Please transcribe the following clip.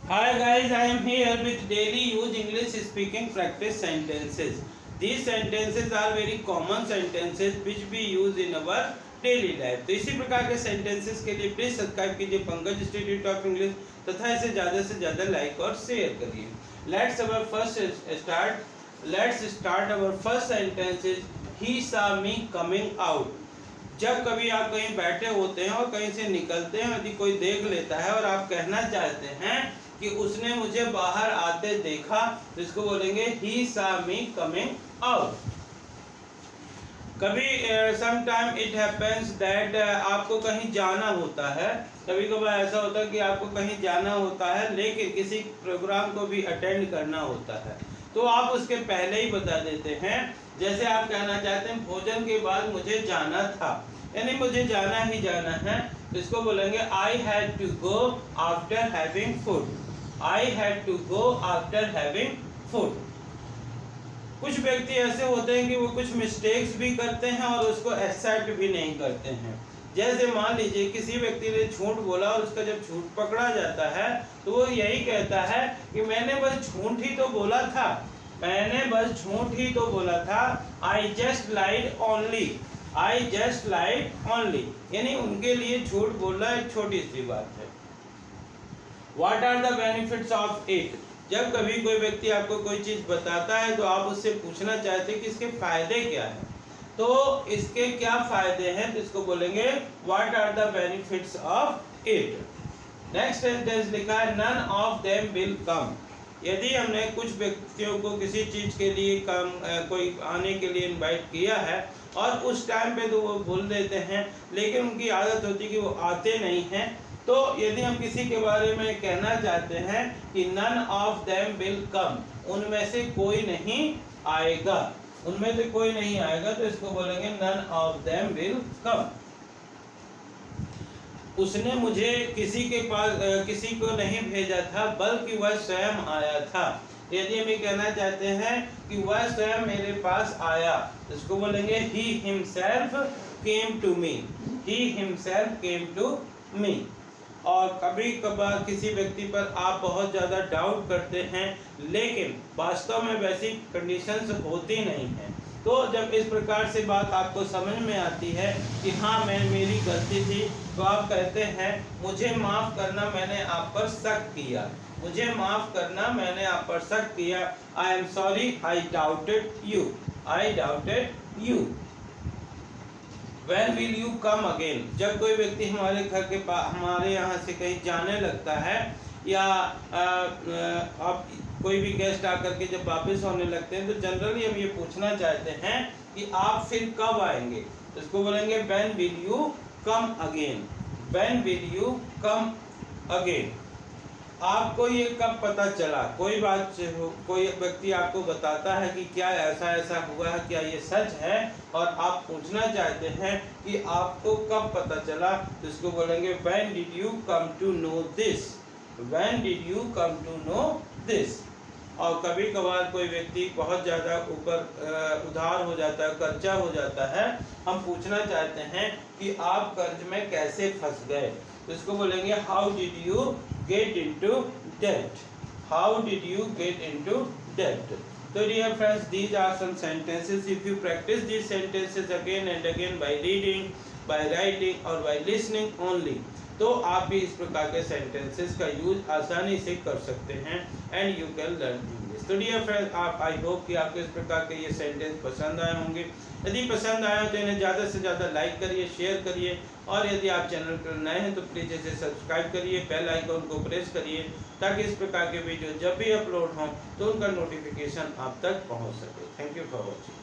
Hi guys, I am here with daily use English speaking practice sentences. These sentences are very common sentences which we use in our daily life. तो इसी प्रकार के sentences के लिए please subscribe कीजिए Pankaj institute of English तथा इसे ज़्यादा से ज़्यादा लाइक और शेयर करिए. Let's start our first sentence is he saw me coming out. जब कभी आप कहीं बैठे होते हैं और कहीं से निकलते हैं, यदि कोई देख लेता है और आप कहना चाहते हैं कि उसने मुझे बाहर आते देखा, तो इसको बोलेंगे he saw me coming out. कभी sometime it happens that आपको कहीं जाना होता है, कभी कभार ऐसा होता है कि आपको कहीं जाना होता है लेकिन किसी प्रोग्राम को भी अटेंड करना होता है, तो आप उसके पहले ही बता देते हैं. जैसे आप कहना चाहते हैं भोजन के बाद मुझे जाना था, यानी मुझे जाना ही जाना है, तो इसको बोलेंगे I had to go after having food. I had to go after having food. कुछ व्यक्ति ऐसे होते हैं कि वो कुछ मिस्टेक्स भी करते हैं और उसको एक्सेप्ट भी नहीं करते हैं. जैसे मान लीजिए किसी व्यक्ति ने झूठ बोला और उसका जब झूठ पकड़ा जाता है तो वो यही कहता है कि मैंने बस झूठ ही तो बोला था, मैंने बस झूठ ही तो बोला था. I just lied only. I just lied only. यानी उनके लिए झूठ बोलना एक छोटी सी बात है. What are the benefits of it? जब कभी कोई व्यक्ति आपको कोई चीज़ बताता है तो आप उससे पूछना चाहते हैं कि इसके फायदे क्या हैं, तो इसके क्या फायदे हैं, तो इसको बोलेंगे What are the benefits of it? Next sentence लिखा है None of them will come. यदि हमने कुछ व्यक्तियों को किसी चीज़ के लिए कोई आने के लिए इनवाइट किया है और उस टाइम पे तो वो भूल देते हैं, लेकिन उनकी आदत होती है कि वो आते नहीं हैं, तो यदि हम किसी के बारे में कहना चाहते हैं कि none of them will come, उनमें से कोई नहीं आएगा, उनमें से कोई नहीं आएगा, तो इसको बोलेंगे none of them will come. उसने मुझे किसी के पास किसी को नहीं भेजा था बल्कि वह स्वयं आया था. यदि हम ये कहना चाहते हैं कि वह स्वयं मेरे पास आया, तो इसको बोलेंगे he himself came to me. He himself came to me. और कभी कभार किसी व्यक्ति पर आप बहुत ज़्यादा डाउट करते हैं लेकिन वास्तव में वैसी कंडीशंस होती नहीं हैं, तो जब इस प्रकार से बात आपको समझ में आती है कि हाँ मेरी गलती थी, तो आप कहते हैं मुझे माफ़ करना, मैंने आप पर शक किया, मुझे माफ़ करना, मैंने आप पर शक किया. I am sorry, I doubted you, I doubted you. When will you come again? जब कोई व्यक्ति हमारे घर के हमारे यहाँ से कहीं जाने लगता है या आप कोई भी गेस्ट आकर के जब वापस होने लगते हैं, तो जनरली हम ये पूछना चाहते हैं कि आप फिर कब आएंगे, तो इसको बोलेंगे When will you come again? When will you come again? आपको ये कब पता चला, कोई बात हो, कोई व्यक्ति आपको बताता है कि क्या ऐसा ऐसा हुआ है, क्या ये सच है, और आप पूछना चाहते हैं कि आपको कब पता चला, तो इसको बोलेंगे When did you come to know this? When did you come to know this? और कभी कभार कोई व्यक्ति बहुत ज़्यादा ऊपर उधार हो जाता है, कर्जा हो जाता है, हम पूछना चाहते हैं कि आप कर्ज में कैसे फंस गए, तो इसको बोलेंगे How did you get into debt? How did you get into debt? So dear friends, these are some sentences. If you practice these sentences again and again by reading, by writing or by listening only, तो आप भी इस प्रकार के sentences का use आसानी से कर सकते हैं and you can learn English. तो डियर फ्रेंड्स, आप आई होप कि आपको इस प्रकार के ये सेंटेंस पसंद आए होंगे. यदि पसंद आए तो इन्हें ज़्यादा से ज़्यादा लाइक करिए, शेयर करिए, और यदि आप चैनल पर नए हैं तो प्लीज़ इसे सब्सक्राइब करिए, बेल आइकन को प्रेस करिए, ताकि इस प्रकार के वीडियो जब भी अपलोड हों तो उनका नोटिफिकेशन आप तक पहुँच सके. Thank you for watching.